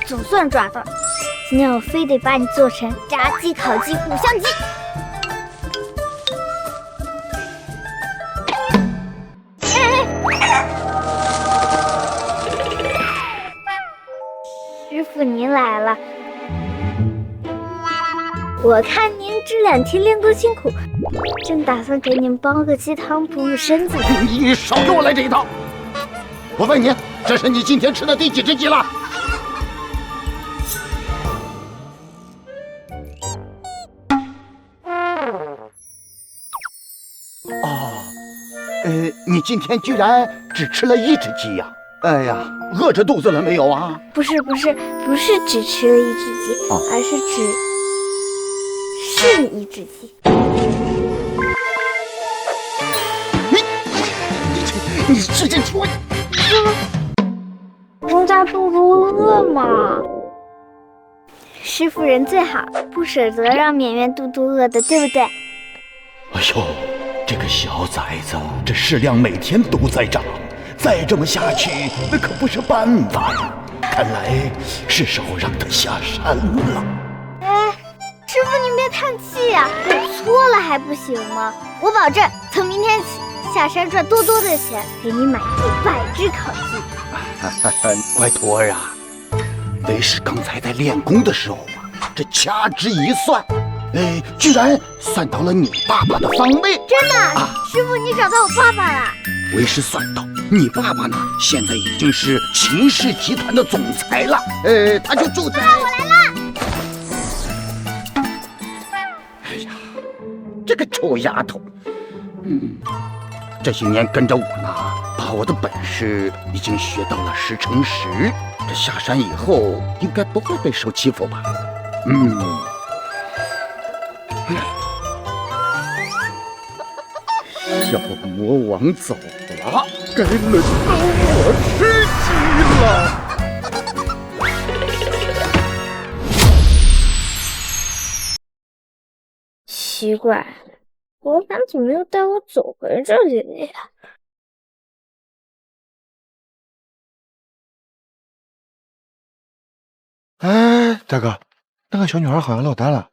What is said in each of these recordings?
总算抓到了！今天我非得把你做成炸鸡、烤鸡、五香鸡。师傅您来了，我看您这2天练多辛苦，正打算给您煲个鸡汤补补身子。你少给我来这一套！我问你，这是你今天吃的第几只鸡了？你今天居然只吃了1只鸡呀？哎呀，饿着肚子了没有啊？不是只吃了1只鸡，而是是1只鸡。你使劲说！人家肚子饿嘛。师傅人最好，不舍得让绵绵肚肚饿的，对不对？哎呦，这个小崽子，这食量每天都在涨，再这么下去，那可不是办法呀！看来是时候让他下山了。哎，师傅您别叹气呀，我错了还不行吗？我保证从明天起下山赚多多的钱，给你买100只烤鸡。乖徒儿啊，为师刚才在练功的时候啊，这掐指一算，居然算到了你爸爸的方位。真的啊？师傅你找到我爸爸了？为师算到你爸爸呢，现在已经是秦氏集团的总裁了。他就住在……我来了！哎呀，这个臭丫头，这些年跟着我呢，把我的本事已经学到了10成10。这下山以后，应该不会被受欺负吧？小魔王走了，该轮到我吃鸡了。奇怪，罗盘怎么又带我走回这里了呀？哎，大哥，那个小女孩好像落单了。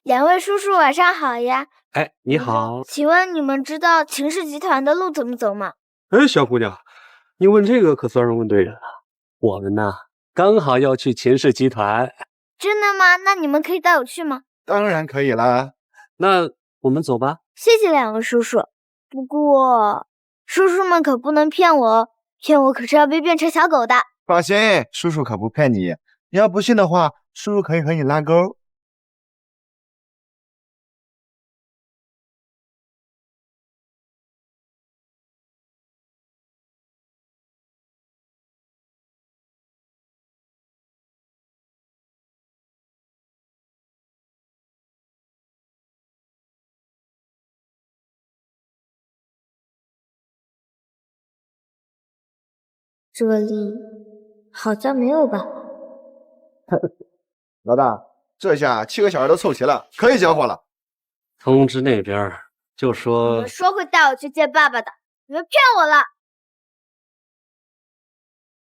2位叔叔晚上好呀！哎，你好，请问你们知道秦氏集团的路怎么走吗？哎，小姑娘，你问这个可算是问对人了。我们呢，刚好要去秦氏集团。真的吗？那你们可以带我去吗？当然可以啦。那我们走吧。谢谢2位叔叔。不过，叔叔们可不能骗我哦，骗我可是要被变成小狗的。放心，叔叔可不骗你。你要不信的话，叔叔可以和你拉钩。这里好像没有吧？老大，这下7个小孩都凑齐了，可以交货了。通知那边就你说们说会带我去见爸爸的，你们骗我了。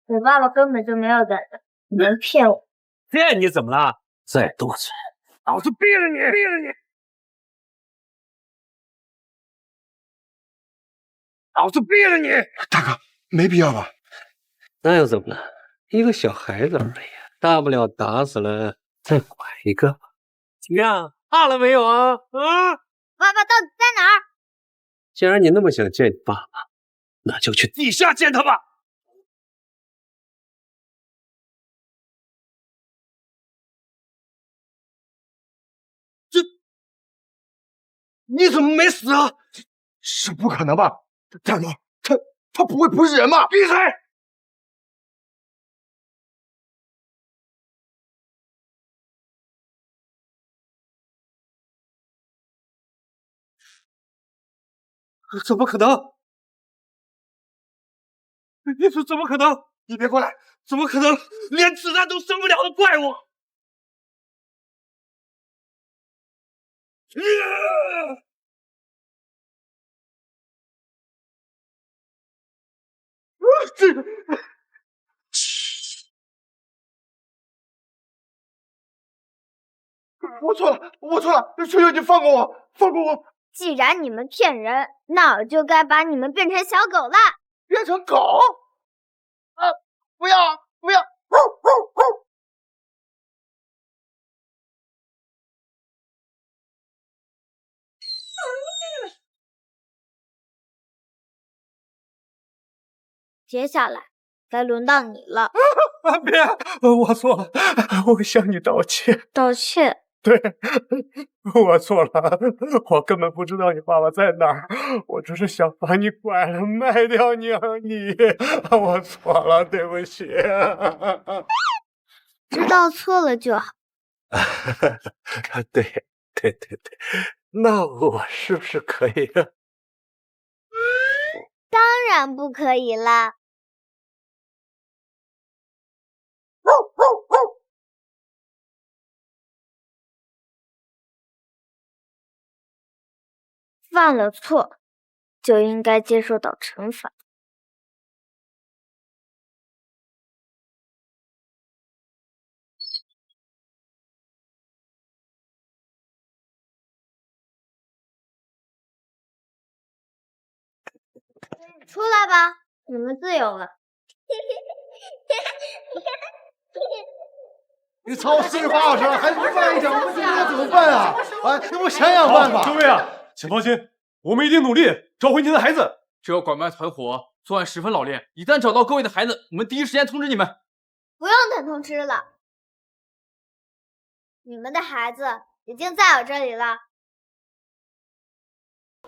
我爸爸根本就没有在这，你们骗我。骗你怎么了？再多嘴，老子毙了你！毙了你！老子毙了你！大哥，没必要吧？那又怎么了？一个小孩子而已，大不了打死了再剐一个。怎么样，怕了没有啊？爸爸到底在哪儿？既然你那么想见你爸爸，那就去地下见他吧。你怎么没死啊？是不可能吧？大哥，他不会不是人吧？闭嘴！怎么可能？你说怎么可能？你别过来！怎么可能连子弹都生不了的怪物？这个，我错了，我错了，求求你放过我，放过我！既然你们骗人，那我就该把你们变成小狗啦！变成狗？啊！不要，不要！接下来该轮到你了。别，我错了，我向你道歉。道歉？对，我错了，我根本不知道你爸爸在哪儿，我只是想把你拐了卖掉你而已。我错了，对不起。知道错了就好。对，那我是不是可以？当然不可以啦。犯了错，就应该接受到惩罚。出来吧，你们自由了。你操40个小时了，还不慢一点，我们这该怎么办啊？哎，给我想想办法。诸位啊，请放心，我们一定努力找回您的孩子。只要拐卖团伙作案十分老练，一旦找到各位的孩子，我们第一时间通知你们。不用等通知了，你们的孩子已经在我这里了。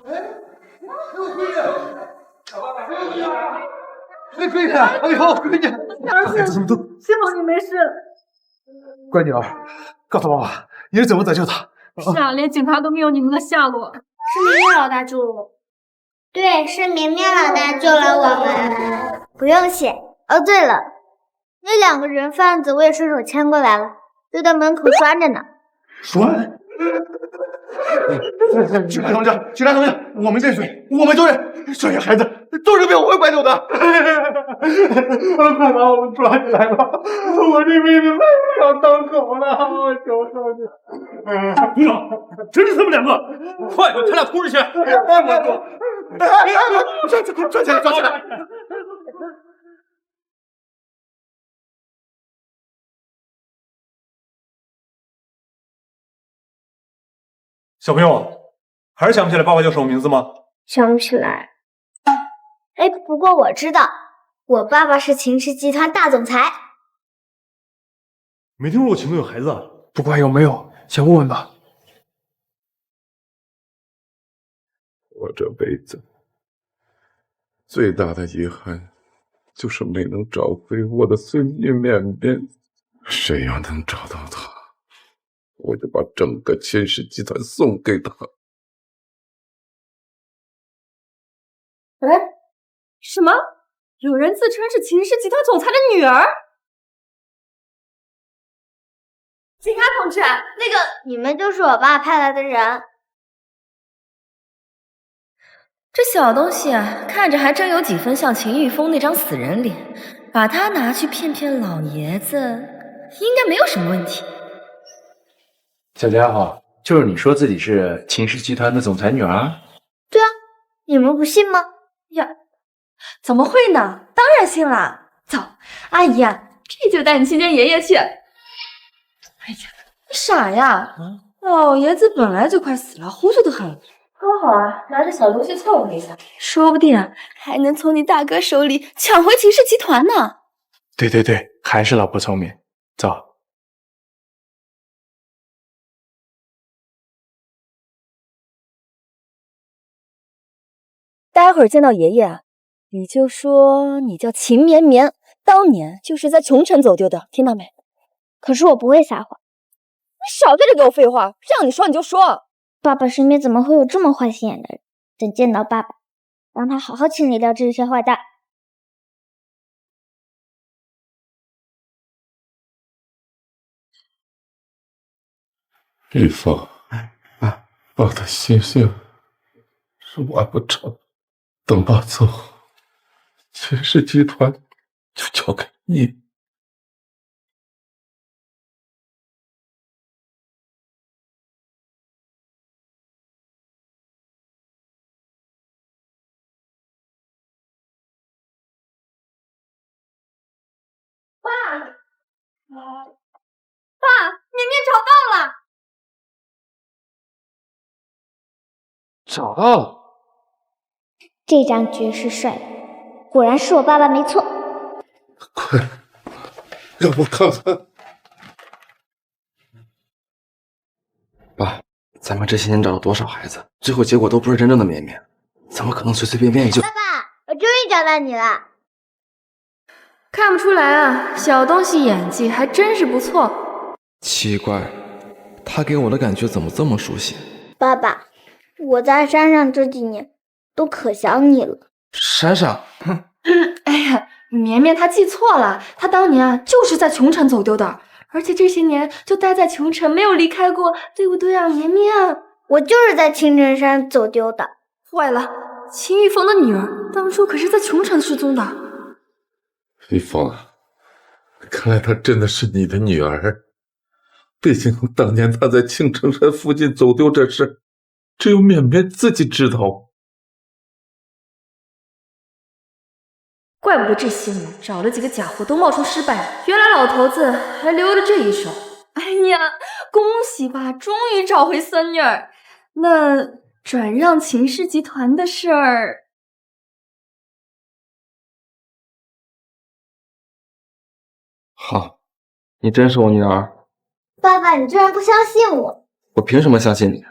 哎，闺女，哎呦，闺女，孩子这么多，幸好你没事。乖女儿，告诉爸爸你是怎么拯救他。是啊，连警察都没有你们的下落。是明明老大救了我。对，是明明老大救了我们。不用谢。哦，对了，那2个人贩子我也顺手牵过来了，就在门口拴着呢。拴？警察同志，我们认罪，我们都认，这些孩子都是被我们拐走的。快把我们抓起来吧！我这辈子再也不想当狗了，我求求你。队长，真是他们2个，快把他俩拖出去！抓起来，抓起来！小朋友，还是想不起来爸爸叫什么名字吗？想不起来。哎，不过我知道，我爸爸是秦氏集团大总裁。没听说过秦总有孩子啊？不管有没有，先问问吧。我这辈子最大的遗憾，就是没能找回我的孙女绵绵。谁要能找到她，我就把整个秦氏集团送给她。哎，什么？有人自称是秦氏集团总裁的女儿？警察同志，那个你们就是我爸派来的人。这小东西啊，看着还真有几分像秦玉峰那张死人脸，把他拿去骗骗老爷子，应该没有什么问题。小家伙，就是你说自己是秦氏集团的总裁女儿？对啊，你们不信吗？呀，怎么会呢？当然信了。走，阿姨啊，这就带你去见爷爷去。哎呀，你傻呀！老爷子本来就快死了，糊涂的很。刚好啊，拿着小东西凑合一下，说不定啊，还能从你大哥手里抢回秦氏集团呢。对，还是老婆聪明。走。待会儿见到爷爷啊，你就说你叫秦绵绵，当年就是在琼城走丢的，听到没？可是我不会撒谎。你少在这给我废话，让你说你就说。爸爸身边怎么会有这么坏心眼的人？等见到爸爸，让他好好清理掉这些坏蛋。玉凤，我的心性是完不成，等爸走，秦氏集团就交给你。爸，绵绵找到了。找到了。这张绝世帅果然是我爸爸没错。快，让我看看。爸，咱们这些年找了多少孩子，最后结果都不是真正的绵绵，怎么可能随随便便就……爸爸，我终于找到你了。看不出来啊，小东西演技还真是不错。奇怪，他给我的感觉怎么这么熟悉？爸爸，我在山上这几年都可想你了。闪闪，哼，哎呀，绵绵她记错了，她当年啊就是在琼城走丢的，而且这些年就待在琼城，没有离开过，对不对啊，绵绵？我就是在青城山走丢的。坏了，秦玉凤的女儿当初可是在琼城失踪的。玉凤，看来她真的是你的女儿。毕竟当年她在青城山附近走丢这事，只有绵绵自己知道。怪不得这些年找了几个假货都冒充失败，原来老头子还留着这一手。哎呀，恭喜吧，终于找回孙女儿。那转让秦氏集团的事儿，好，你真是我女儿。爸爸，你居然不相信我，我凭什么相信你？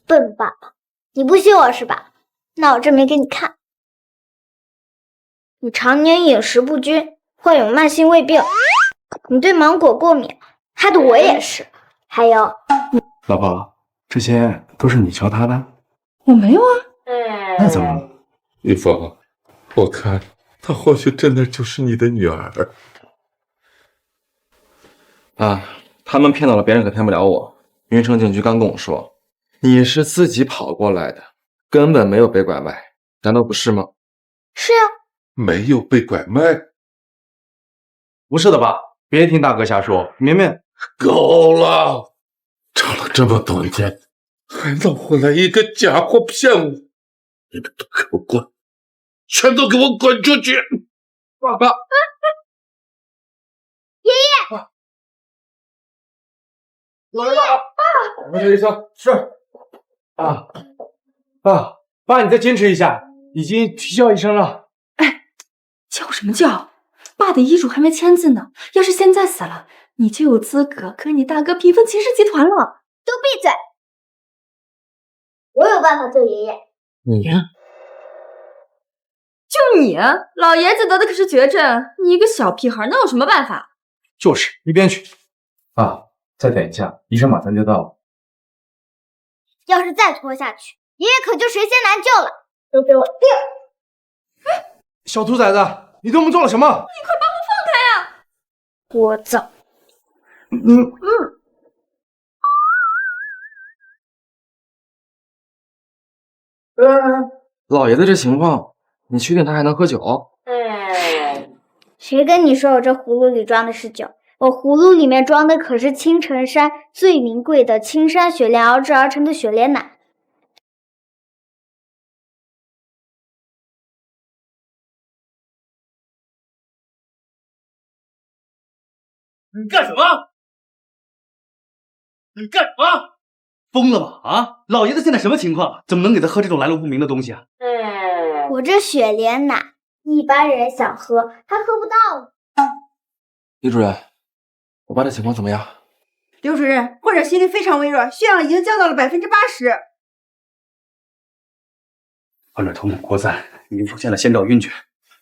笨爸爸，你不信我是吧？那我证明给你看。你常年饮食不均，患有慢性胃病，你对芒果过敏，害得我也是。还有，老婆，这些都是你教他的？我没有啊。那怎么了？玉凤，我看她或许真的就是你的女儿。啊，他们骗到了别人，可骗不了我。云城警局刚跟我说，你是自己跑过来的，根本没有被拐卖，难道不是吗？是啊。没有被拐卖？不是的吧？别听大哥瞎说。绵绵，够了！找了这么多年，还闹回来一个假货骗我！你们都给我滚！全都给我滚出去！爸爸，爷爷，老爷子，爸，我叫医生。是。爸，你再坚持一下，已经去叫医生了。叫什么叫？爸的遗嘱还没签字呢，要是现在死了，你就有资格跟你大哥平分秦氏集团了。都闭嘴！我有办法救爷爷。你就你，老爷子得的可是绝症，你一个小屁孩能有什么办法？就是一边去。爸，再等一下，医生马上就到了。要是再拖下去，爷爷可就神仙难救了。都给我定！小兔崽子，你对我们做了什么？你快把我放开呀！我走。老爷子这情况，你确定他还能喝酒？谁跟你说我这葫芦里装的是酒？我葫芦里面装的可是青城山最名贵的青山雪莲熬制而成的雪莲奶。你干什么？你干什么？疯了吧？啊！老爷子现在什么情况？怎么能给他喝这种来路不明的东西啊？我这雪莲奶，一般人想喝，还喝不到。李主任，我爸的情况怎么样？刘主任，患者心率非常微弱，血氧已经降到了80%。患者头脑扩散，已经出现了先兆晕厥，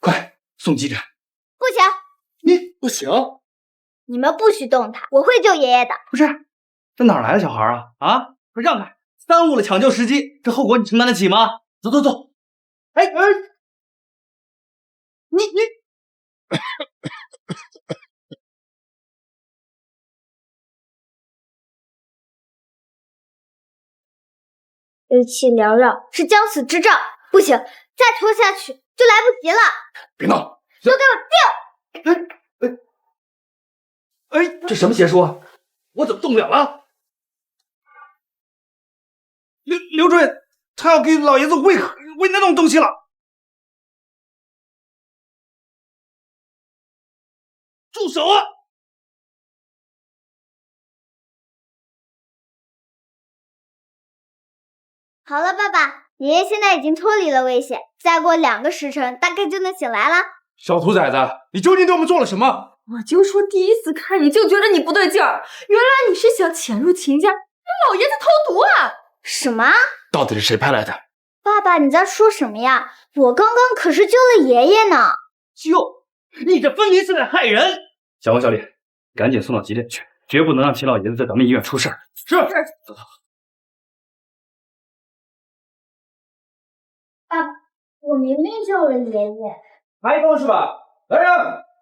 快送急诊！不行，你不行，你们不许动他，我会救爷爷的。不是，这哪来的小孩啊？啊！快让开，耽误了抢救时机，这后果你承担得起吗？走走走！哎，你。日期缭绕，是将死之兆。不行，再拖下去就来不及了。别闹！都给我定！哎，这什么邪术啊？我怎么动不了了？刘主任，他要给老爷子喂那种东西了。住手啊！好了，爸爸，爷爷现在已经脱离了危险，再过2个时辰，大概就能醒来了。小兔崽子，你究竟对我们做了什么？我就说第一次看你就觉得你不对劲儿，原来你是想潜入秦家给老爷子投毒啊！什么？到底是谁派来的？爸爸，你在说什么呀？我刚刚可是救了爷爷呢。救？你这分明是在害人！小王、小李，赶紧送到急诊去，绝不能让秦老爷子在咱们医院出事儿。是。爸爸，我明明救了爷爷。还够是吧？来人，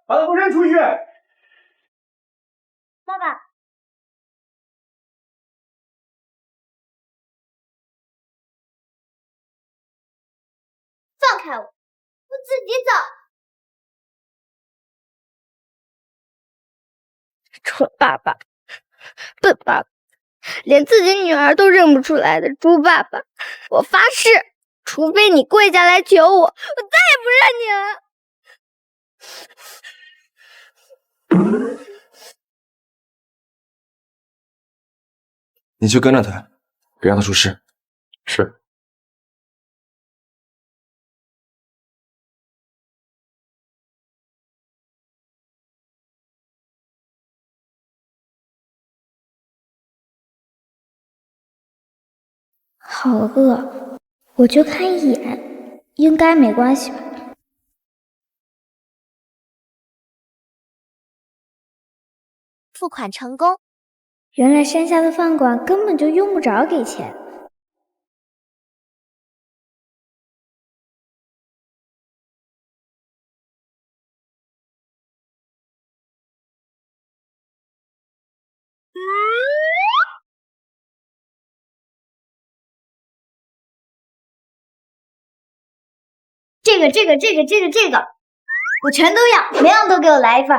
把他给我扔出去！爸爸，放开我，我自己走。蠢爸爸，笨爸爸，连自己女儿都认不出来的猪爸爸，我发誓，除非你跪下来求我，我再也不认你了。你去跟着他，别让他出事。是。好饿，我就看一眼，应该没关系吧。付款成功。原来山下的饭馆根本就用不着给钱。这个，我全都要，每样都给我来一份。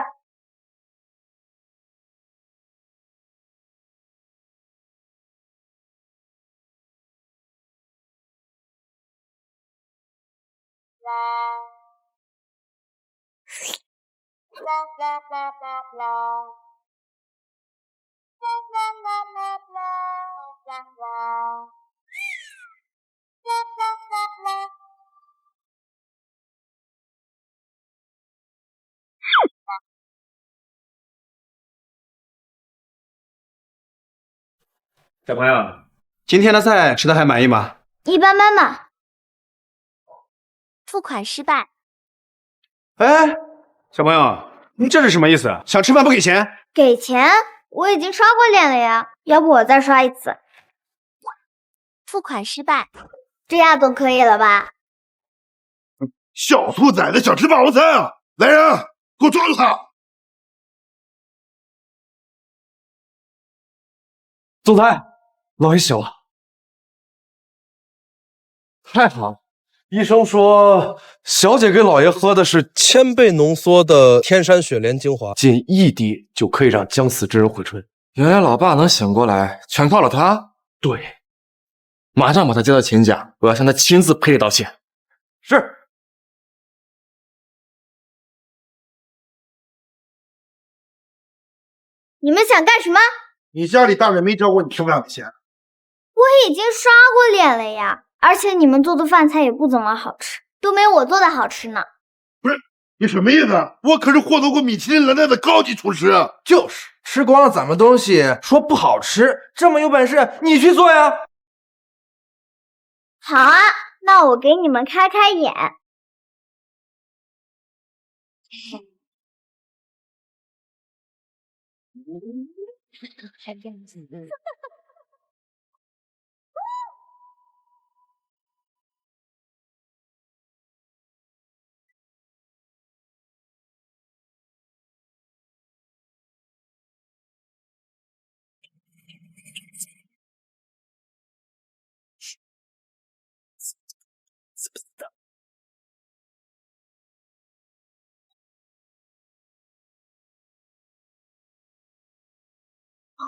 小朋友，今天的菜吃的还满意吗？一般般吧。付款失败。哎，小朋友，你这是什么意思？想吃饭不给钱？给钱？我已经刷过脸了呀，要不我再刷一次。付款失败，这样总可以了吧？小兔崽子想吃霸王餐啊！来人，给我抓住他！总裁，老爷醒了。太好了，医生说小姐给老爷喝的是1000倍浓缩的天山雪莲精华，仅1滴就可以让将死之人回春。原来老爸能醒过来，全靠了他。对，马上把他接到秦家，我要向他亲自赔礼道歉。是。你们想干什么？你家里大人没交过你吃饭的钱。我已经刷过脸了呀，而且你们做的饭菜也不怎么好吃，都没我做的好吃呢。不是，你什么意思？我可是获得过米其林蓝带的高级厨师。就是吃光了咱们东西，说不好吃，这么有本事你去做呀！好啊，那我给你们开开眼。还这样子。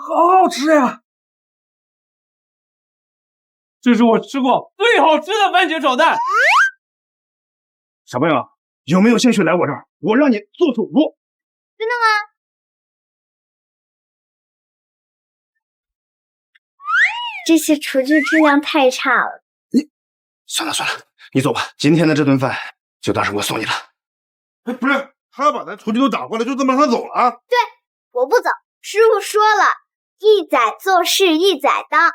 好好吃呀！这是我吃过最好吃的番茄炒蛋。小朋友，有没有兴趣来我这儿？我让你做手术。真的吗？这些厨具质量太差了。算了，你走吧。今天的这顿饭就当是我送你了。哎，不是，他把咱厨具都打过来，就这么让他走了啊？对，我不走。师傅说了，一载做事一载当。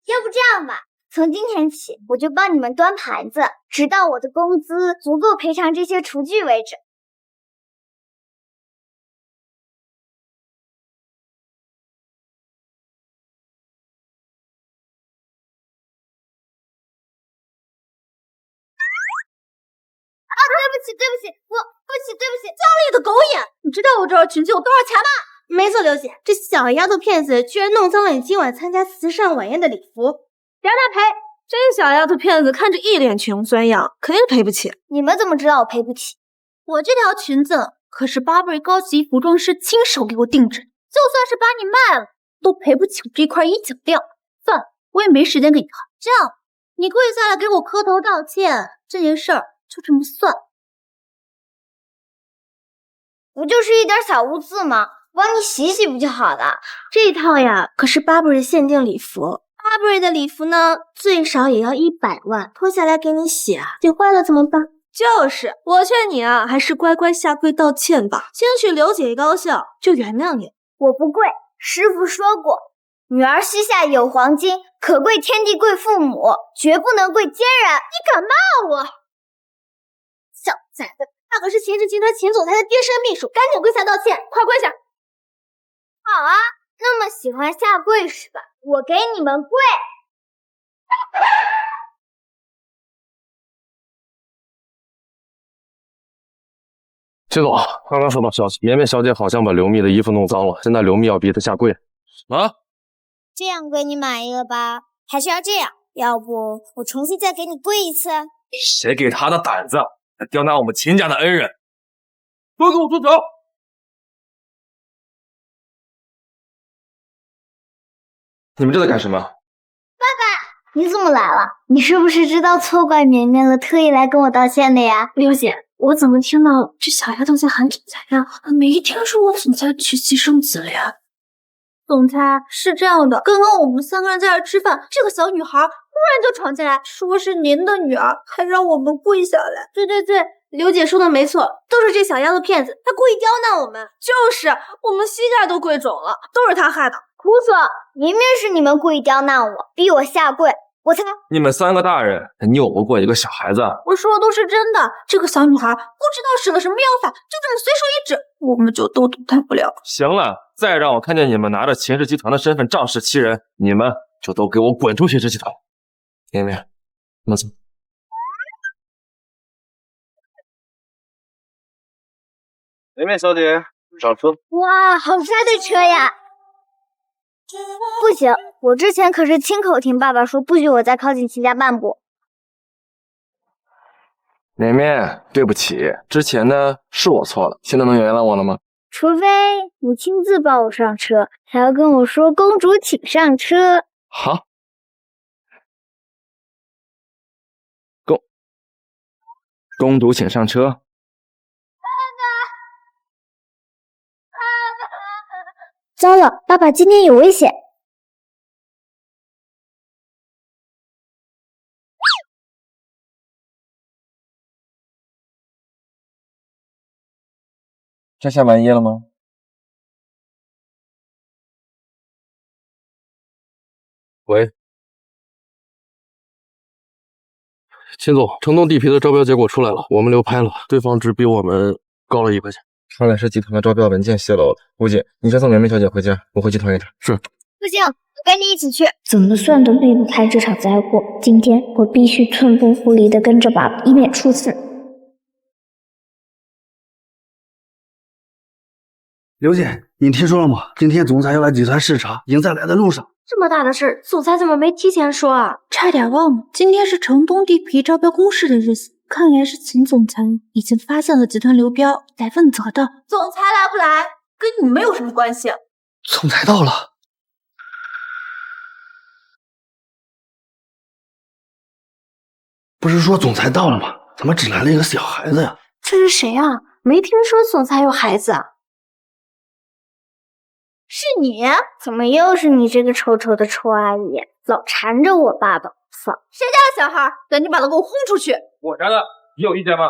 要不这样吧，从今天起，我就帮你们端盘子，直到我的工资足够赔偿这些厨具为止。对不起，家里的狗眼！你知道我这条裙子有多少钱吗？没错，刘姐，这小丫头片子居然弄脏了你今晚参加慈善晚宴的礼服，让她赔！这小丫头片子看着一脸穷酸样，肯定是赔不起。你们怎么知道我赔不起？我这条裙子可是Burberry高级服装师亲手给我定制，就算是把你卖了，都赔不起我这块银脚镣。算了，我也没时间跟你谈。这样，你跪下来给我磕头道歉，这件事儿就这么算。不就是一点小污渍吗？帮你洗洗不就好了？这套呀，可是Burberry限定礼服。Burberry 的礼服呢，最少也要100万，脱下来给你洗啊，洗坏了怎么办？就是，我劝你啊，还是乖乖下跪道歉吧，兴许刘姐一高兴就原谅你。我不跪，师傅说过，女儿膝下有黄金，可跪天地跪父母，绝不能跪奸人。你敢骂我？小崽子！他可是秦氏集团秦总裁的贴身秘书，赶紧跪下道歉，快跪下！好啊，那么喜欢下跪是吧？我给你们跪！秦总，刚刚收到消息，绵绵小姐好像把刘蜜的衣服弄脏了，现在刘蜜要逼她下跪。啊？这样跪你满意了吧？还是要这样？要不我重新再给你跪一次？谁给他的胆子？刁难我们秦家的恩人，都给我住手！你们这在干什么？爸爸，你怎么来了？你是不是知道错怪绵绵了，特意来跟我道歉的呀？刘姐，我怎么听到这小丫头在喊总裁呀？没听说过总裁娶妻生子了呀？总裁，是这样的，刚刚我们3个人在这吃饭，这个小女孩忽然就闯进来，说是您的女儿，还让我们跪下来。对，刘姐说的没错，都是这小丫头片子，她故意刁难我们。就是，我们膝盖都跪肿了，都是她害的。胡说，明明是你们故意刁难我，逼我下跪，我才……你们3个大人拗不过一个小孩子。我说的都是真的，这个小女孩不知道使了什么妖法，就这么随手一指，我们就都动弹不了。行了，再让我看见你们拿着秦氏集团的身份仗势欺人，你们就都给我滚出秦氏集团！绵绵，我们走。绵绵小姐，上车。哇，好帅的车呀！不行，我之前可是亲口听爸爸说，不许我再靠近秦家半步。绵绵，对不起，之前呢是我错了，现在能原谅我了吗？除非你亲自抱我上车，还要跟我说公主请上车。好，公主请上车。糟了，爸爸今天有危险！摘下完叶了吗？喂，秦总，城东地皮的招标结果出来了，我们流拍了，对方只比我们高了1块钱。看来是集团的招标文件泄露了。吴姐，你先送绵绵小姐回家，我回集团一趟。是。不行，我跟你一起去。怎么算都避不开这场灾祸，今天我必须寸步不离地跟着爸爸，以免出事。刘姐，你听说了吗？今天总裁要来集团视察，已经在来的路上。这么大的事，总裁怎么没提前说啊？差点忘了，今天是城东地皮招标公示的日子。看来是秦总裁已经发现了集团流标，来问责的。总裁来不来，跟你们有什么关系？总裁到了。不是说总裁到了吗？怎么只来了一个小孩子呀？这是谁啊？没听说总裁有孩子啊？是你？怎么又是你这个丑丑的臭阿姨，老缠着我爸爸不放？谁家的小孩？赶紧把他给我轰出去！我家的，你有意见吗？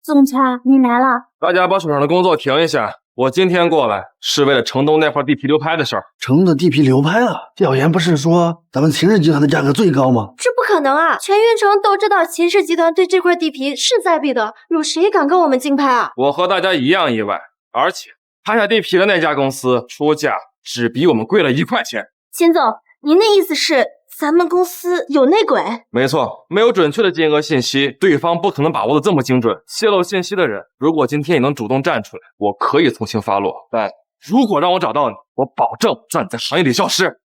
总裁，你来了。大家把手上的工作停一下。我今天过来是为了城东那块地皮流拍的事儿。城东的地皮流拍了？小严不是说咱们秦氏集团的价格最高吗？这不可能啊！全运城都知道秦氏集团对这块地皮势在必得，有谁敢跟我们竞拍啊？我和大家一样意外，而且拍下地皮的那家公司出价只比我们贵了1块钱。秦总，您的意思是咱们公司有内鬼？没错，没有准确的金额信息，对方不可能把握的这么精准。泄露信息的人，如果今天也能主动站出来，我可以从轻发落。但如果让我找到你，我保证让你在行业里消失。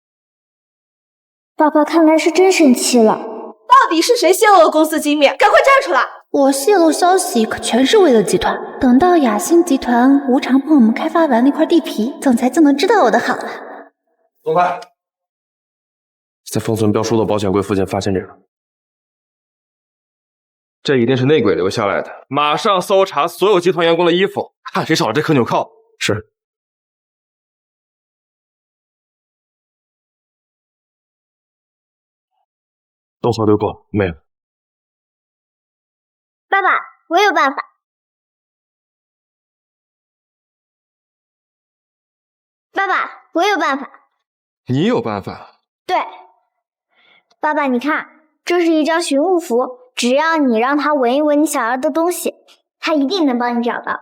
爸爸看来是真生气了。到底是谁泄露了公司机密？赶快站出来！我泄露消息可全是为了集团，等到雅兴集团无偿帮我们开发完那块地皮，总裁就能知道我的好了。总裁，在封存标书的保险柜附近发现这个，这一定是内鬼留下来的。马上搜查所有集团员工的衣服，看谁少了这颗纽扣。是。都核对过，没了。爸爸，我有办法。爸爸，我有办法。你有办法？对，爸爸，你看，这是一张寻物符，只要你让他闻一闻你想要的东西，他一定能帮你找到。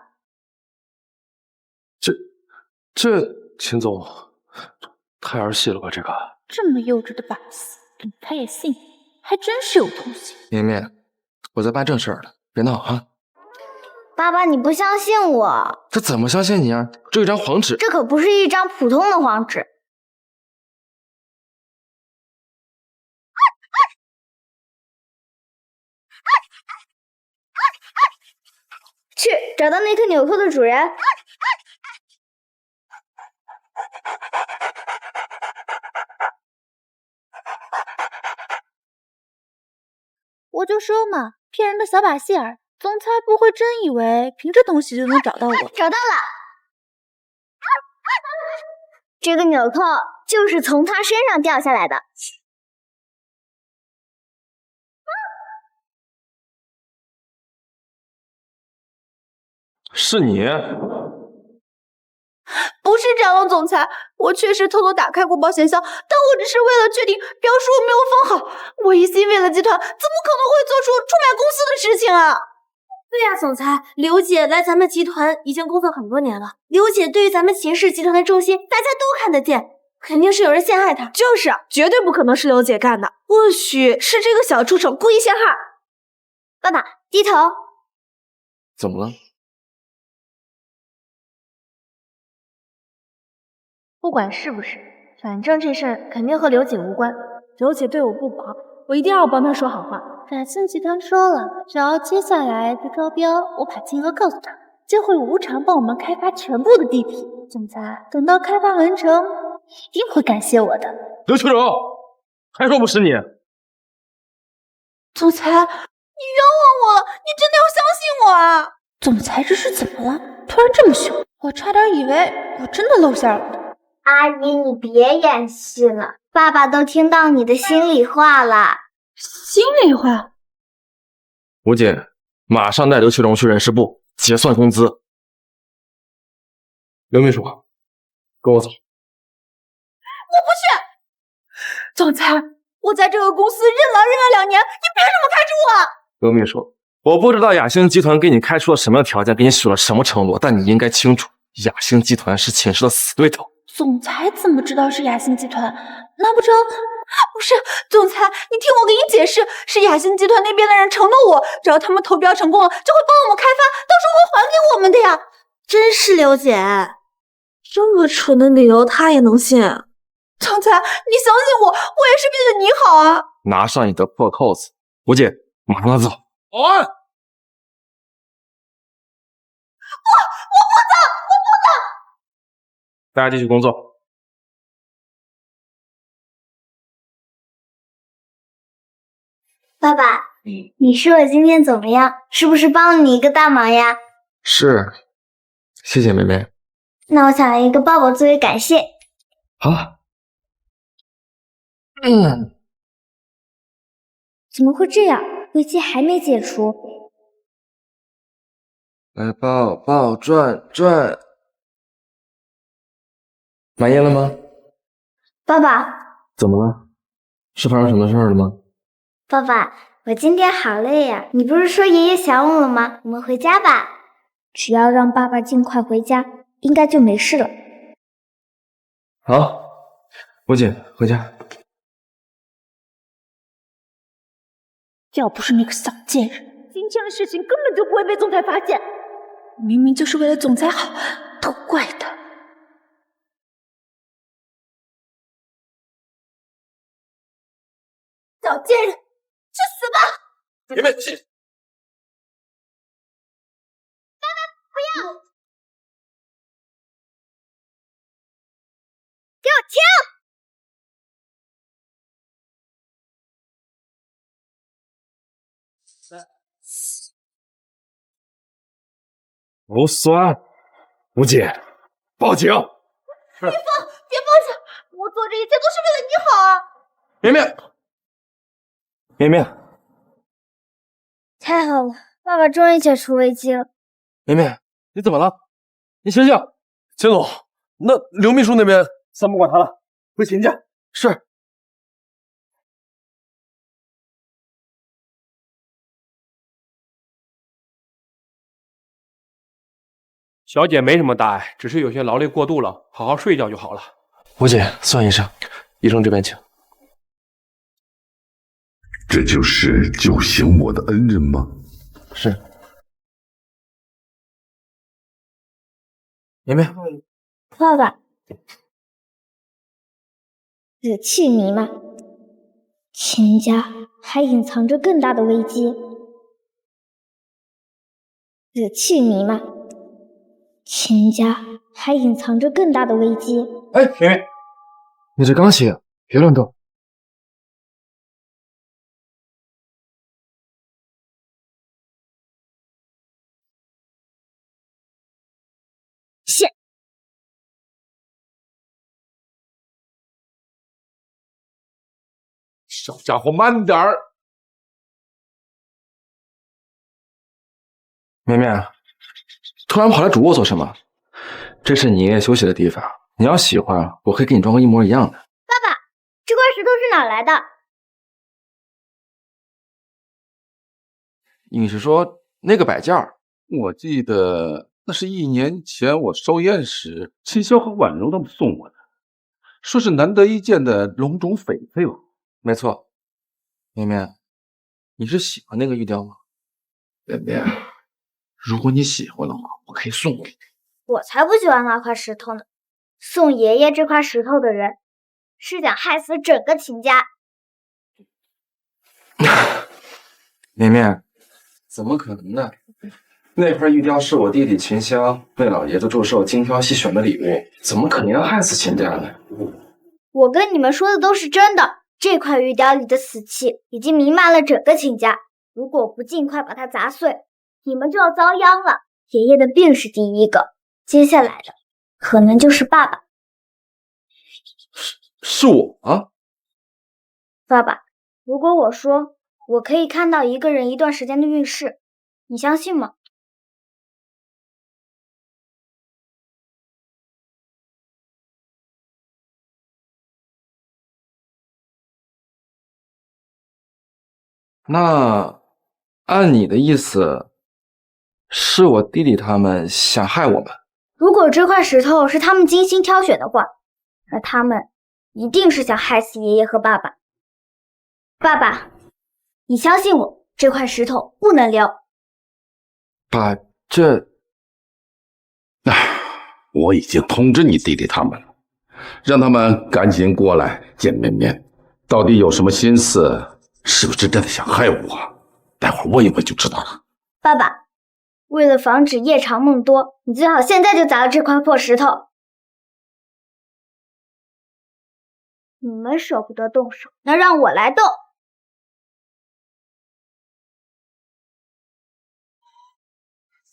这秦总太儿戏了吧？这个这么幼稚的把戏，总裁也信，还真是有东西。绵绵，我在办正事儿呢，别闹啊！爸爸，你不相信我？这怎么相信你啊？这有一张黄纸，这可不是一张普通的黄纸。去找到那颗纽扣的主人。我就说嘛，骗人的小把戏儿，总裁不会真以为凭这东西就能找到我。找到了，这个纽扣就是从他身上掉下来的。是你？不是这样的，总裁，我确实偷偷打开过保险箱，但我只是为了确定标书没有封好。我一心为了集团，怎么可能会做出出卖公司的事情啊？对呀，总裁，刘姐来咱们集团已经工作很多年了，刘姐对于咱们秦氏集团的忠心，大家都看得见，肯定是有人陷害她。就是，绝对不可能是刘姐干的，或许是这个小畜生故意陷害。爸爸，低头。怎么了？不管是不是，反正这事儿肯定和刘姐无关。刘姐对我不薄，我一定要帮她说好话。雅兴集团说了，只要接下来不招标，我把金额告诉他，就会无偿帮我们开发全部的地皮。总裁，等到开发完成，一定会感谢我的。刘秋柔，还说不是你？总裁，你冤枉我了，你真的要相信我啊！总裁这是怎么了？突然这么凶，我差点以为我真的露馅了。阿姨，你别演戏了，爸爸都听到你的心里话了。心里话？吴姐，马上带刘秋荣去人事部结算工资。刘秘书，跟我走。我不去！总裁，我在这个公司任了2年，你凭什么开除我？刘秘书，我不知道雅兴集团给你开出了什么条件，给你许了什么承诺，但你应该清楚，雅兴集团是秦氏的死对头。总裁怎么知道是雅兴集团？难不成不是？总裁，你听我给你解释，是雅兴集团那边的人承诺我，只要他们投标成功了，就会帮我们开发，到时候会还给我们的呀。真是刘姐，这么蠢的理由他也能信？总裁，你相信我，我也是为了你好啊！拿上你的破扣子，吴姐，马上走。保安，我不走，我不大家继续工作。爸爸，你说我今天怎么样？是不是帮了你一个大忙呀？是，谢谢妹妹。那我想来一个抱抱作为感谢。好。怎么会这样？危机还没解除。来抱抱转转，满意了吗？爸爸，怎么了？是发生什么事儿了吗？爸爸，我今天好累呀！你不是说爷爷想我了吗？我们回家吧。只要让爸爸尽快回家，应该就没事了。好，吴姐，回家。要不是那个小贱人，今天的事情根本就不会被总裁发现。明明就是为了总裁好，都怪他。小贱人，去死吧！别别，爸爸，不要！给我停！不算，吴姐，报警！别报警！我做这一切都是为了你好啊！绵绵，绵绵，太好了，爸爸终于解除危机了。绵绵，你怎么了？你醒醒！秦总，那刘秘书那边，先不管他了，回秦家。是。小姐没什么大碍，只是有些劳累过度了，好好睡一觉就好了。吴姐，孙医生，医生这边请。这就是救醒我的恩人吗？是。绵绵，爸爸，惹气弥漫，秦家还隐藏着更大的危机。惹气弥漫，秦家还隐藏着更大的危机。哎，绵绵，你这刚醒，别乱动。现小家伙，慢点儿！绵绵，突然跑来主卧做什么？这是你爷爷休息的地方，你要喜欢，我可以给你装个一模一样的。爸爸，这块石头是哪来的？你是说那个摆件儿？我记得那是1年前我寿宴时，秦霄和婉柔他们送我的，说是难得一见的龙种翡翠吧？没错。绵绵，你是喜欢那个玉雕吗？绵绵，如果你喜欢的话，我可以送给你。我才不喜欢那块石头呢！送爷爷这块石头的人，是想害死整个秦家。绵绵，怎么可能呢？那块玉雕是我弟弟秦霄为老爷子祝寿精挑细选的礼物，怎么可能要害死秦家呢？我跟你们说的都是真的，这块玉雕里的死气已经弥漫了整个秦家。如果不尽快把它砸碎，你们就要遭殃了。爷爷的病是第一个，接下来的可能就是爸爸。是我啊？爸爸，如果我说我可以看到一个人一段时间的运势，你相信吗？那按你的意思，是我弟弟他们想害我们？如果这块石头是他们精心挑选的话，那他们一定是想害死爷爷和爸爸。爸爸，你相信我，这块石头不能留。把这……我已经通知你弟弟他们了，让他们赶紧过来见绵绵。到底有什么心思？是不是真的想害我？待会儿问一问就知道了。爸爸，为了防止夜长梦多，你最好现在就砸了这块破石头。你们舍不得动手，那让我来动。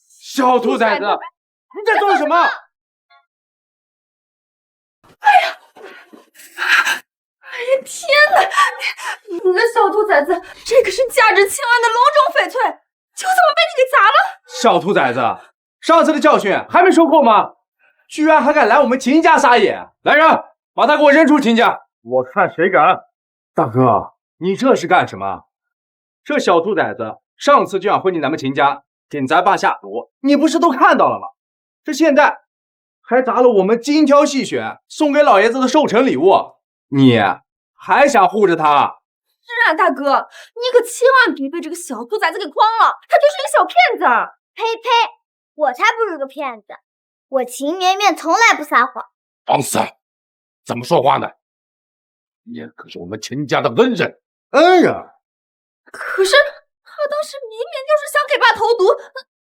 小兔崽子，你在做什么？哎呀，天哪！你个小兔崽子，这可是价值千万的隆重翡翠，就这么被你给砸了！小兔崽子，上次的教训还没收够吗？居然还敢来我们秦家撒野！来人，把他给我扔出秦家！我看谁敢！大哥，你这是干什么？这小兔崽子上次就想混进咱们秦家，给咱爸下毒，你不是都看到了吗？这现在还砸了我们精挑细选送给老爷子的寿辰礼物，你还想护着他？是啊，大哥，你可千万别被这个小兔崽子给诓了，他就是一个小骗子。呸呸，我才不是个骗子，我秦绵绵从来不撒谎。放肆！怎么说话呢？你可是我们秦家的恩人。恩人？可是他当时明明就是想给爸投毒。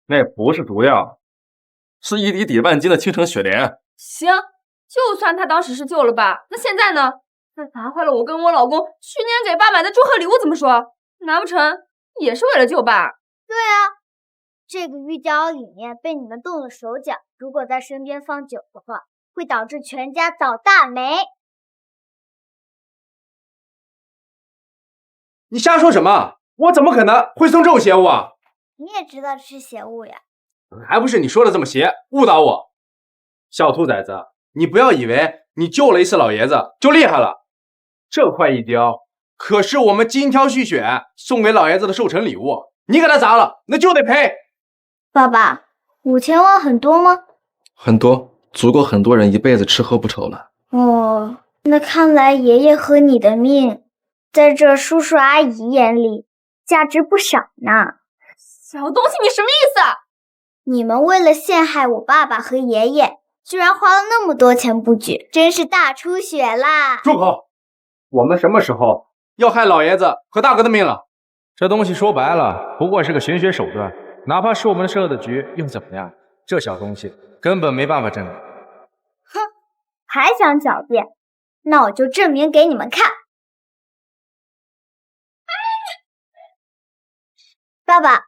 那不是毒药，是一滴抵万金的倾城雪莲。行，就算他当时是救了爸，那现在呢？他砸坏了我跟我老公去年给爸买的祝贺礼物，怎么说？难不成也是为了救爸？对啊，这个玉娇里面被你们动了手脚，如果在身边放久的话，会导致全家倒大霉。你瞎说什么？我怎么可能会送这种邪物啊？你也知道这是邪物呀？还不是你说的这么邪，误导我。小兔崽子，你不要以为你救了一次老爷子就厉害了。这块玉雕可是我们精挑细选送给老爷子的寿辰礼物，你给他砸了，那就得赔。爸爸，5000万很多吗？很多，足够很多人一辈子吃喝不愁了。哦，那看来爷爷和你的命，在这叔叔阿姨眼里价值不少呢。小东西，你什么意思啊？你们为了陷害我爸爸和爷爷，居然花了那么多钱布局，真是大出血啦！住口！我们什么时候要害老爷子和大哥的命了？这东西说白了不过是个玄学手段，哪怕是我们设的局又怎么样？这小东西根本没办法证明。哼，还想狡辩？那我就证明给你们看。爸爸、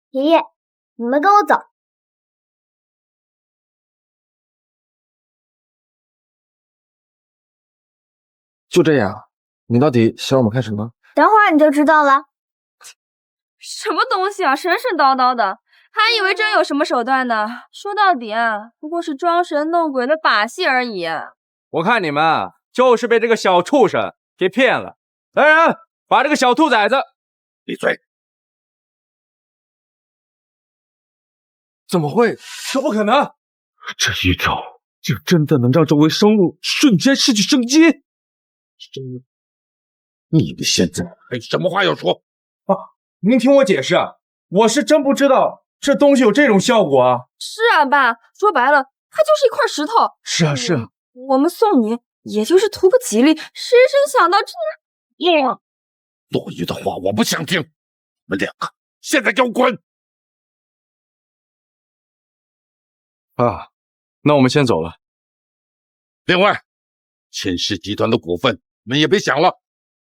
爷爷，你们跟我走。就这样，你到底想我们干什么？等会儿你就知道了。什么东西啊，神神叨叨的，还以为真有什么手段呢。说到底啊，不过是装神弄鬼的把戏而已。我看你们就是被这个小畜生给骗了。来人，把这个小兔崽子闭嘴！怎么会？这不可能！这一招就真的能让周围生物瞬间失去生机？你们现在还有什么话要说？爸，您听我解释，我是真不知道这东西有这种效果啊！是啊，爸，说白了，它就是一块石头。是啊，是啊，我们送你，也就是图个吉利，谁真想到这……多余的话我不想听，你们两个现在给我滚！啊，那我们先走了。另外，秦氏集团的股份你们也别想了。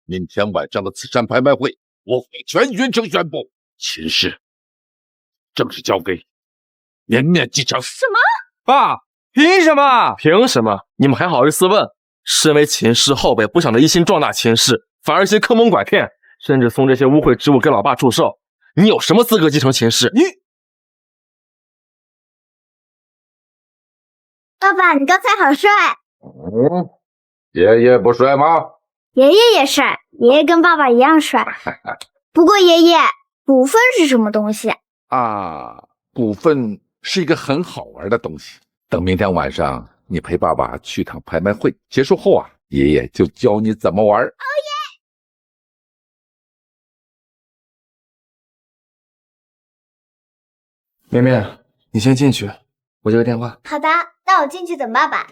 明天晚上的慈善拍卖会，我会全云城宣布，秦氏正式交给绵绵继承。什么？爸，凭什么？凭什么？你们还好意思问？身为秦氏后辈，不想着一心壮大秦氏，反而一心坑蒙拐骗，甚至送这些污秽之物给老爸祝寿，你有什么资格继承秦氏？爸爸，你刚才好帅。爷爷不帅吗？爷爷也帅，爷爷跟爸爸一样帅。不过爷爷，股份是什么东西？啊，股份是一个很好玩的东西。等明天晚上你陪爸爸去趟拍卖会，结束后啊，爷爷就教你怎么玩。绵绵，你先进去，我接个电话。好的，那我进去等爸爸。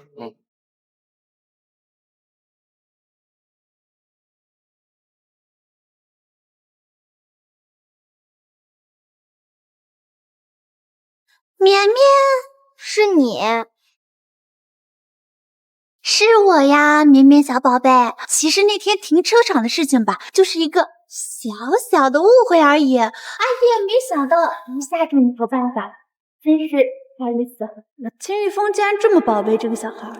绵绵，是你？是我呀，绵绵小宝贝。其实那天停车场的事情吧，就是一个小小的误会而已。阿姨也没想到一下给你出办法，真是不好意思。秦玉峰竟然这么宝贝这个小孩，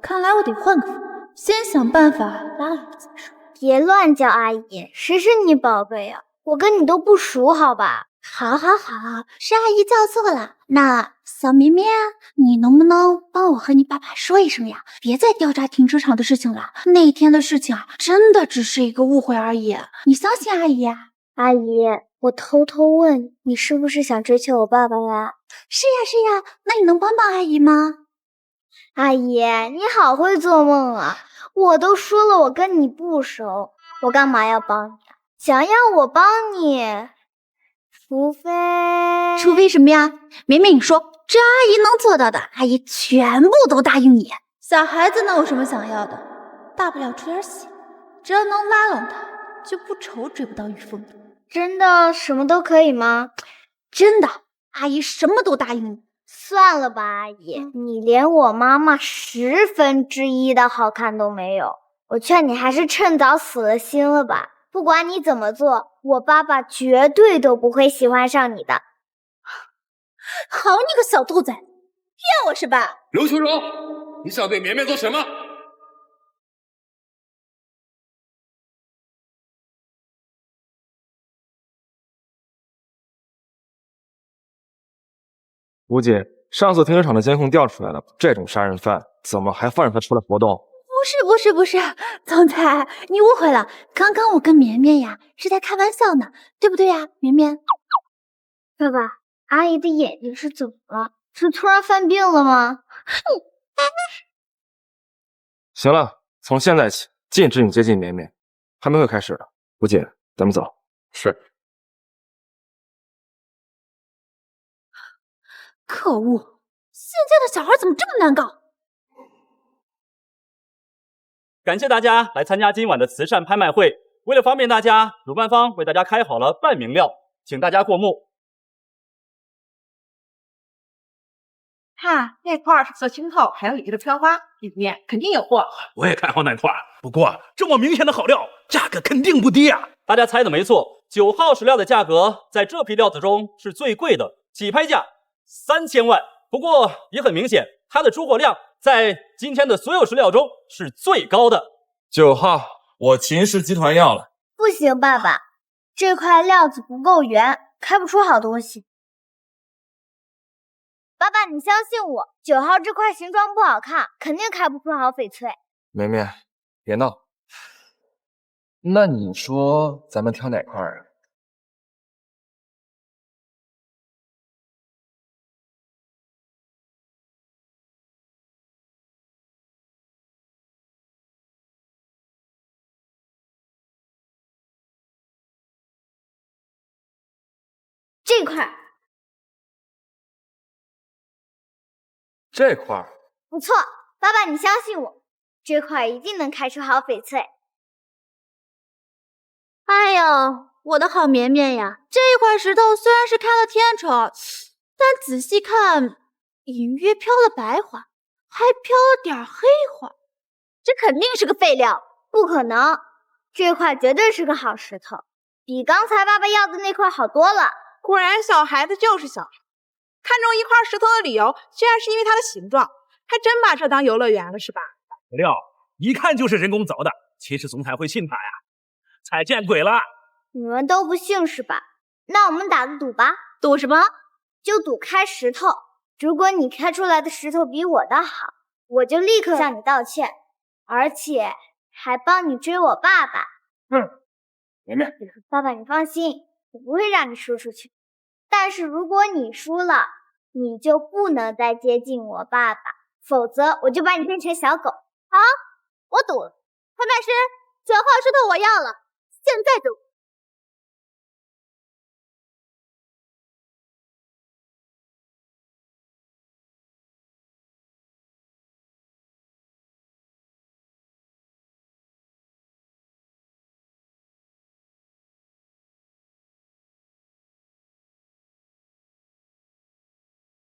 看来我得换个法，先想办法拉了再说。别乱叫阿姨，谁是你宝贝呀？我跟你都不熟，好吧？好，是阿姨叫错了。那小绵绵，你能不能帮我和你爸爸说一声呀？别再调查停车场的事情了。那天的事情啊，真的只是一个误会而已。你相信阿姨呀？阿姨，我偷偷问你，是不是想追求我爸爸呀？是呀，那你能帮帮阿姨吗？阿姨，你好会做梦啊！我都说了，我跟你不熟，我干嘛要帮你啊？想要我帮你，除非什么呀？绵绵，你说，只要阿姨能做到的，阿姨全部都答应你。小孩子能有什么想要的？大不了出点血，只要能拉拢他，就不愁追不到玉凤的。真的什么都可以吗？真的，阿姨什么都答应你。算了吧，阿姨，你连我妈妈1/10的好看都没有，我劝你还是趁早死了心了吧。不管你怎么做，我爸爸绝对都不会喜欢上你的。好你个小兔崽，骗我是吧？刘秋柔，你想对绵绵做什么？吴姐，上次停车场的监控调出来了，这种杀人犯怎么还放任他出来活动？不是，总裁，你误会了。刚刚我跟绵绵呀是在开玩笑呢，对不对呀，绵绵？爸爸，阿姨的眼睛是怎么了？是突然犯病了吗？行了，从现在起禁止你接近绵绵。开会开始了，吴姐，咱们走。是。可恶，现在的小孩怎么这么难搞？感谢大家来参加今晚的慈善拍卖会。为了方便大家，主办方为大家开好了半明料，请大家过目。看那块是色青透，还有里面的飘花，里面肯定有货。我也看好那块，不过这么明显的好料，价格肯定不低啊！大家猜的没错，9号石料的价格在这批料子中是最贵的，起拍价3000万。不过也很明显，它的出货量在今天的所有石料中是最高的。9号，我秦氏集团要了。不行，爸爸，这块料子不够圆，开不出好东西。爸爸，你相信我，9号这块形状不好看，肯定开不出好翡翠。绵绵，别闹。那你说咱们挑哪块啊？这块。这块不错，爸爸，你相信我，这块一定能开出好翡翠。哎呦，我的好绵绵呀，这块石头虽然是开了天窗，但仔细看，隐约飘了白花，还飘了点黑花，这肯定是个废料，不可能，这块绝对是个好石头，比刚才爸爸要的那块好多了。果然，小孩子就是小孩。看中一块石头的理由，居然是因为它的形状，还真把这当游乐园了是吧？料一看就是人工凿的，其实总裁会信他呀？才见鬼了！你们都不信是吧？那我们打个赌吧。赌什么？就赌开石头。如果你开出来的石头比我的好，我就立刻向你道歉，而且还帮你追我爸爸。绵绵，爸爸你放心，我不会让你输出去。但是如果你输了，你就不能再接近我爸爸，否则我就把你变成小狗。好，我赌了。拍卖师，9号石头我要了，现在赌。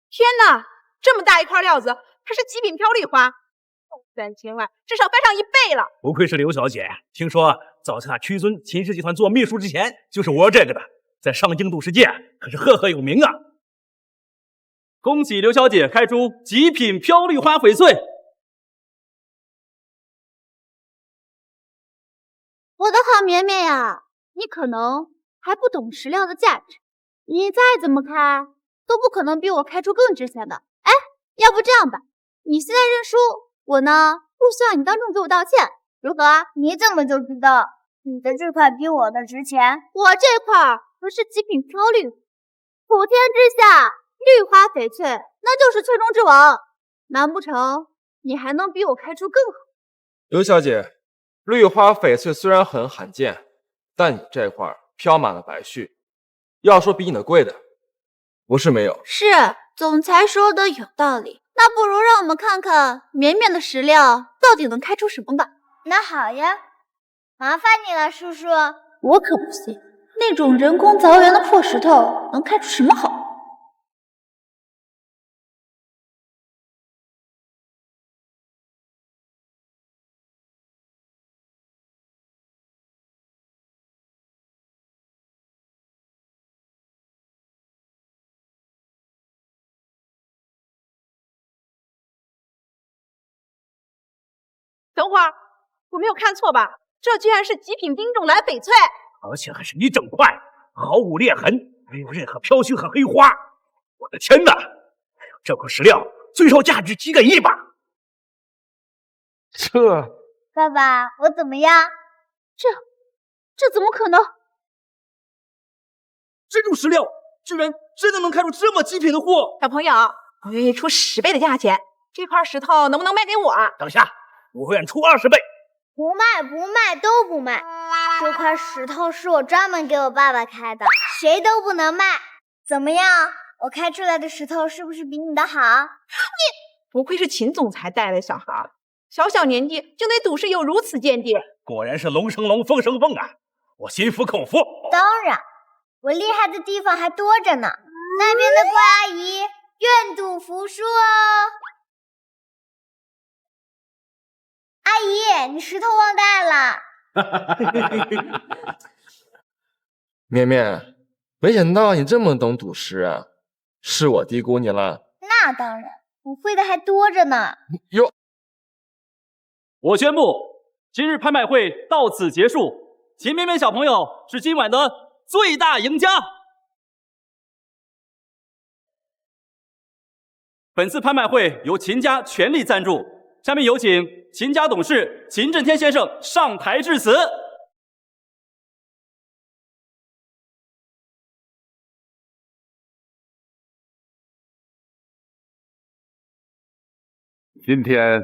天哪，这么大一块料子，它是极品飘丽花， 3000万，至少翻上1倍了。不愧是刘小姐，听说早在那屈尊秦氏集团做秘书之前，就是玩这个的，在上京赌世界可是赫赫有名啊！恭喜刘小姐开出极品飘绿花翡翠。我的好绵绵呀，你可能还不懂食料的价值，你再怎么开都不可能比我开出更值钱的。哎，要不这样吧，你现在认输，我呢不需要你当众给我道歉，如何？你怎么就知道你的这块比我的值钱？我这块可是极品飘绿，普天之下绿花翡翠，那就是翠中之王，难不成你还能比我开出更好？刘小姐，绿花翡翠虽然很罕见，但你这块飘满了白絮，要说比你的贵的，不是没有。是，总裁说的有道理。那不如让我们看看绵绵的石料到底能开出什么吧。那好呀，麻烦你了，叔叔。我可不信那种人工凿圆的破石头能开出什么好。等会儿，我没有看错吧？这居然是极品冰种蓝翡翠，而且还是一整块，毫无裂痕，没有任何飘絮和黑花。我的天哪！这块石料最少价值几个亿吧？爸爸，我怎么样？这怎么可能？这种石料居然真的能开出这么极品的货！小朋友，我愿意出10倍的价钱，这块石头能不能卖给我？等下，我愿出20倍。不卖，都不卖。这块石头是我专门给我爸爸开的，谁都不能卖。怎么样？我开出来的石头是不是比你的好？你不愧是秦总裁带来的小孩，小年纪就对赌市有如此见地。果然是龙生龙，凤生凤啊！我心服口服。当然，我厉害的地方还多着呢。那边的怪阿姨愿赌服输哦。阿姨，你石头忘带了。绵绵，没想到你这么懂赌石啊，是我低估你了。那当然，我会的还多着呢。哟，我宣布，今日拍卖会到此结束，秦绵绵小朋友是今晚的最大赢家。本次拍卖会由秦家全力赞助，下面有请秦家董事秦震天先生上台致辞。今天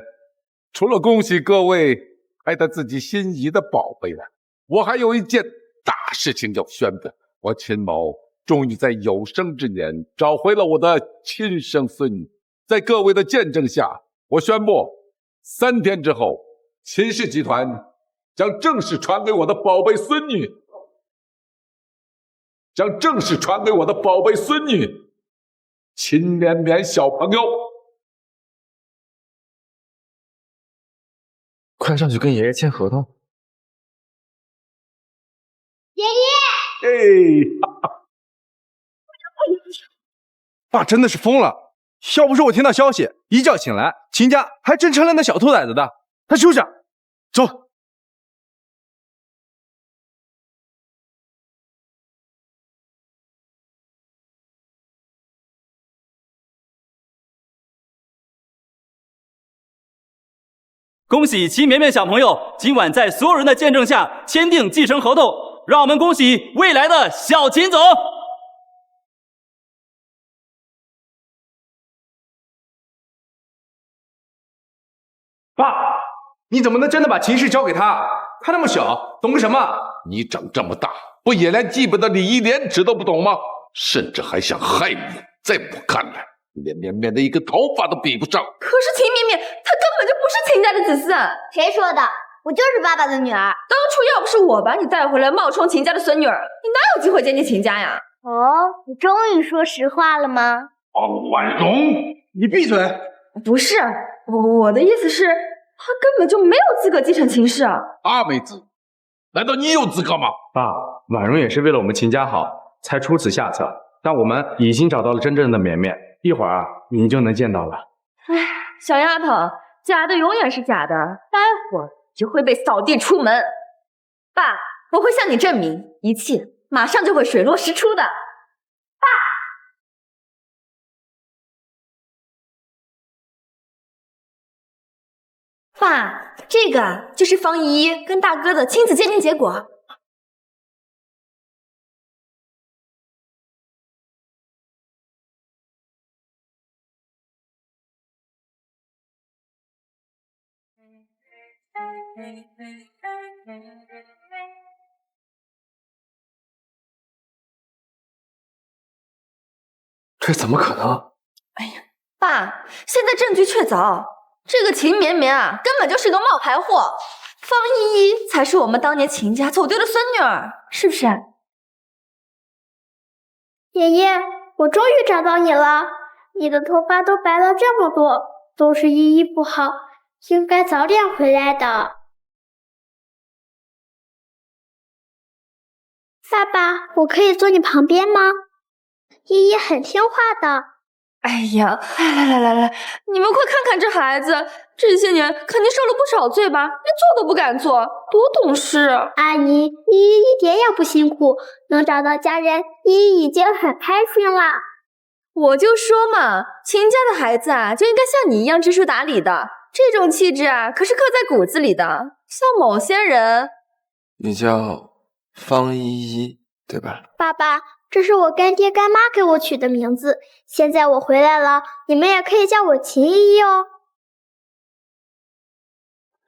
除了恭喜各位拍到自己心仪的宝贝外，我还有一件大事情要宣布。我秦某终于在有生之年找回了我的亲生孙女，在各位的见证下，我宣布3天之后，秦氏集团将正式传给我的宝贝孙女，秦绵绵小朋友。快上去跟爷爷签合同。爷爷，爸真的是疯了！要不是我听到消息，一觉醒来，秦家还真成了那小兔崽子的。他休想！走。恭喜秦绵绵小朋友今晚在所有人的见证下签订继承合同，让我们恭喜未来的小秦总。爸，你怎么能真的把秦氏交给他？他那么小，懂个什么？你长这么大，不也连基本的礼义廉耻都不懂吗？甚至还想害我，在我看来，连绵绵的一个头发都比不上。可是秦绵绵，她根本就不是秦家的子嗣。谁说的？我就是爸爸的女儿。当初要不是我把你带回来冒充秦家的孙女儿，你哪有机会接近秦家呀？哦，你终于说实话了吗？王婉容，你闭嘴！不是，我的意思是，他根本就没有资格继承秦氏。阿妹子，难道你有资格吗？爸，婉容也是为了我们秦家好，才出此下策。但我们已经找到了真正的绵绵，一会儿啊，您就能见到了。哎，小丫头，假的永远是假的，待会儿就会被扫地出门。爸，我会向你证明，一切马上就会水落石出的。爸，这个就是方依依跟大哥的亲子鉴定结果。这怎么可能？爸，现在证据确凿，这个秦绵绵啊，根本就是个冒牌货。方依依才是我们当年秦家走丢的孙女儿，是不是？爷爷，我终于找到你了，你的头发都白了这么多，都是依依不好，应该早点回来的。爸爸，我可以坐你旁边吗？依依很听话的。哎呀，来，你们快看看这孩子，这些年肯定受了不少罪吧？连做都不敢做，多懂事！阿姨，依依一点也不辛苦，能找到家人，依依已经很开心了。我就说嘛，秦家的孩子啊，就应该像你一样知书达理的，这种气质啊，可是刻在骨子里的。像某些人，你叫方依依，对吧？爸爸，这是我干爹干妈给我取的名字，现在我回来了，你们也可以叫我秦依依哦。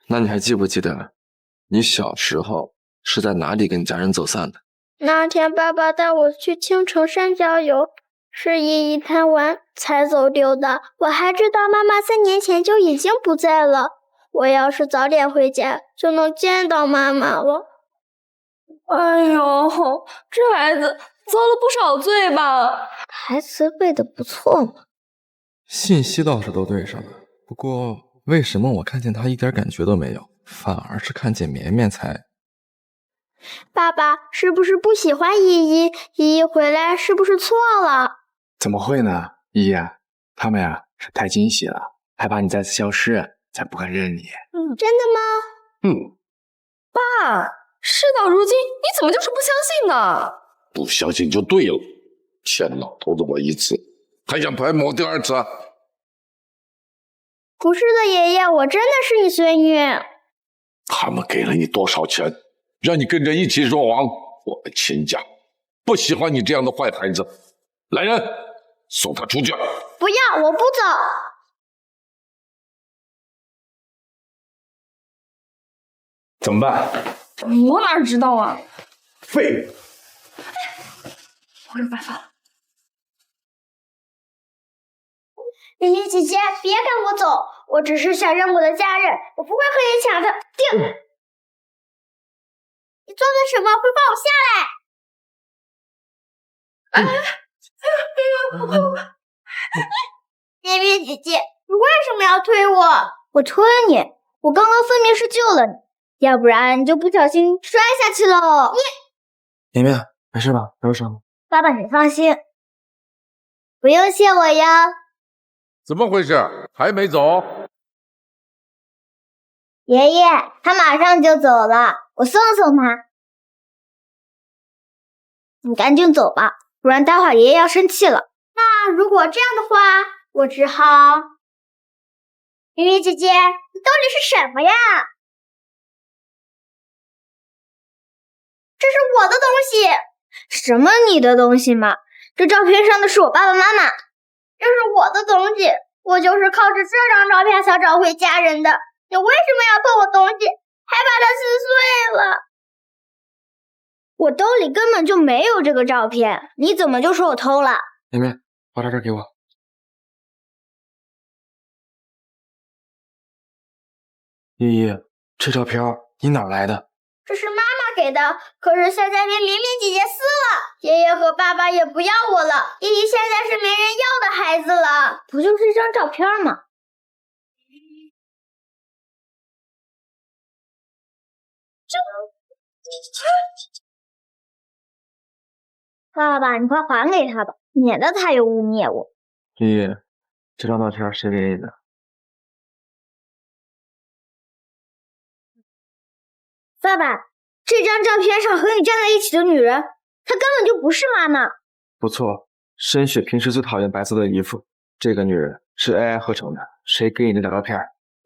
那你还记不记得你小时候是在哪里跟你家人走散的？那天爸爸带我去青城山郊游，是依依贪玩才走丢的。我还知道妈妈3年前就已经不在了，我要是早点回家，就能见到妈妈了。哎呦，这孩子遭了不少罪吧？台词背得不错嘛。信息倒是都对上了，不过为什么我看见他一点感觉都没有，反而是看见绵绵才……爸爸是不是不喜欢依依？依依回来是不是错了？怎么会呢，依依，他们呀是太惊喜了，害怕你再次消失，才不敢认你。真的吗？爸，事到如今，你怎么就是不相信呢？不相信就对了，欠老头子我一次，还想白磨第2次？不是的，爷爷，我真的是你孙女。他们给了你多少钱，让你跟着一起入王？我们秦家不喜欢你这样的坏孩子。来人，送他出去。不要，我不走。怎么办？我哪知道啊！废物！我有办法了。依依姐姐，别赶我走，我只是想认我的家人，我不会和你抢的。定！你做的什么？快放我下来！绵绵姐姐，你为什么要推我？我推你？我刚刚分明是救了你，要不然你就不小心摔下去了。绵绵，没事吧？没有伤吗？爸爸，你放心，不用谢我呀。怎么回事？还没走？爷爷，他马上就走了，我送送他。你赶紧走吧，不然待会儿爷爷要生气了。那如果这样的话，我只好……云云姐姐，你到底是什么呀？这是我的东西。什么你的东西嘛？这照片上的是我爸爸妈妈，这是我的东西，我就是靠着这张照片才找回家人的。你为什么要偷我东西，还把它撕碎了？我兜里根本就没有这个照片，你怎么就说我偷了？绵绵，把照片给我。依依，这照片你哪来的？这是妈妈给的，可是现在被绵绵姐姐撕了，爷爷和爸爸也不要我了，依依现在是没人要的孩子了。不就是一张照片吗？爸爸，你快还给他吧，免得他又污蔑我。依依，这张照片谁给你的？爸爸，这张照片上和你站在一起的女人，她根本就不是妈妈。不错，深雪平时最讨厌白色的衣服，这个女人是 AI 合成的。谁给你的照片？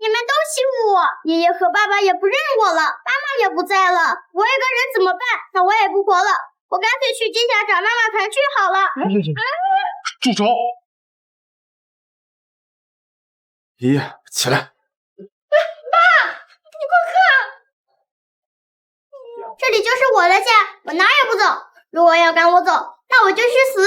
你们都欺负我，爷爷和爸爸也不认我了，妈妈也不在了，我一个人怎么办？那我也不活了，我干脆去街下找妈妈团聚好了。住手！依依，起来！这里就是我的家，我哪也不走。如果要赶我走，那我就去死。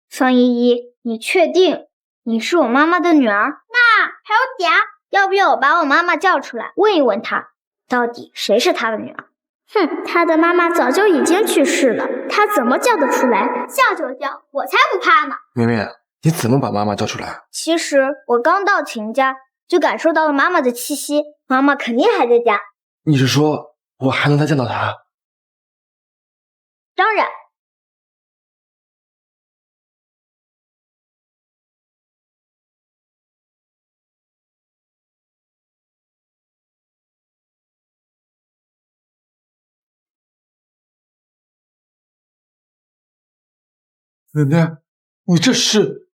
双依依，你确定你是我妈妈的女儿？那还有嗲，要不要我把我妈妈叫出来，问一问她，到底谁是她的女儿？哼，她的妈妈早就已经去世了，她怎么叫得出来？叫就叫，我才不怕呢。绵绵，你怎么把妈妈叫出来？其实我刚到秦家，就感受到了妈妈的气息，妈妈肯定还在家。你是说我还能再见到她？当然。奶奶，你这是？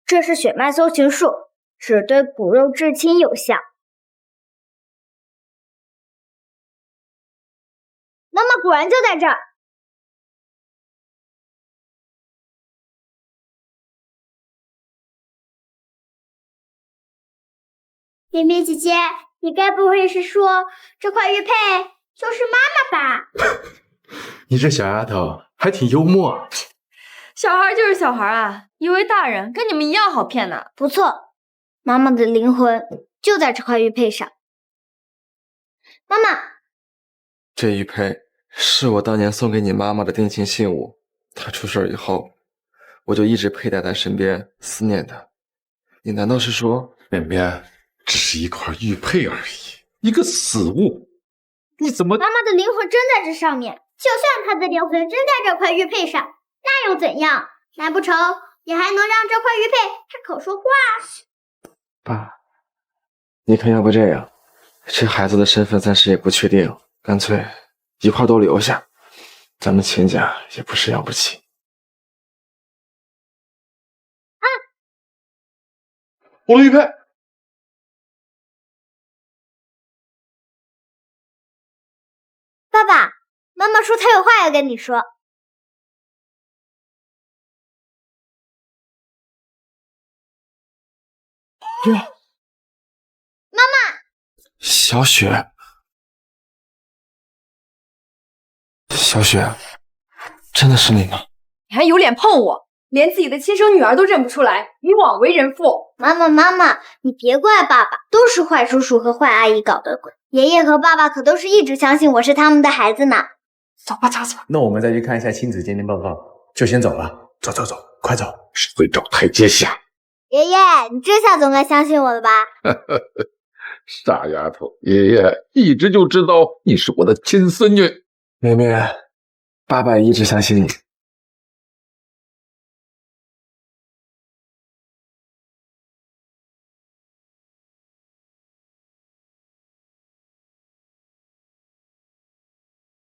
这是血脉搜寻术，只对骨肉至亲有效。妈妈果然就在这儿。绵绵姐姐，你该不会是说这块玉佩就是妈妈吧？你这小丫头还挺幽默。小孩就是小孩啊，以为大人跟你们一样好骗呢。不错，妈妈的灵魂就在这块玉佩上。妈妈，这玉佩是我当年送给你妈妈的定情信物，她出事以后，我就一直佩戴在身边，思念她。你难道是说，绵绵，只是一块玉佩而已，一个死物，你怎么？妈妈的灵魂真在这上面，就算她的灵魂真在这块玉佩上，那又怎样？难不成也还能让这块玉佩开口说话？爸，你看要不这样，这孩子的身份暂时也不确定，干脆一块都留下，咱们秦家也不是养不起。我的玉佩。爸爸，妈妈说她有话要跟你说。妈妈，小雪，小雪，真的是你吗？你还有脸碰我？连自己的亲生女儿都认不出来，你枉为人父！妈妈，你别怪爸爸，都是坏叔叔和坏阿姨搞的鬼。爷爷和爸爸可都是一直相信我是他们的孩子呢。走吧，走吧。那我们再去看一下亲子鉴定报告，就先走了。走，快走！是会找台阶下。爷爷，你这下总该相信我了吧？傻丫头，爷爷一直就知道你是我的亲孙女。绵绵，爸爸也一直相信你。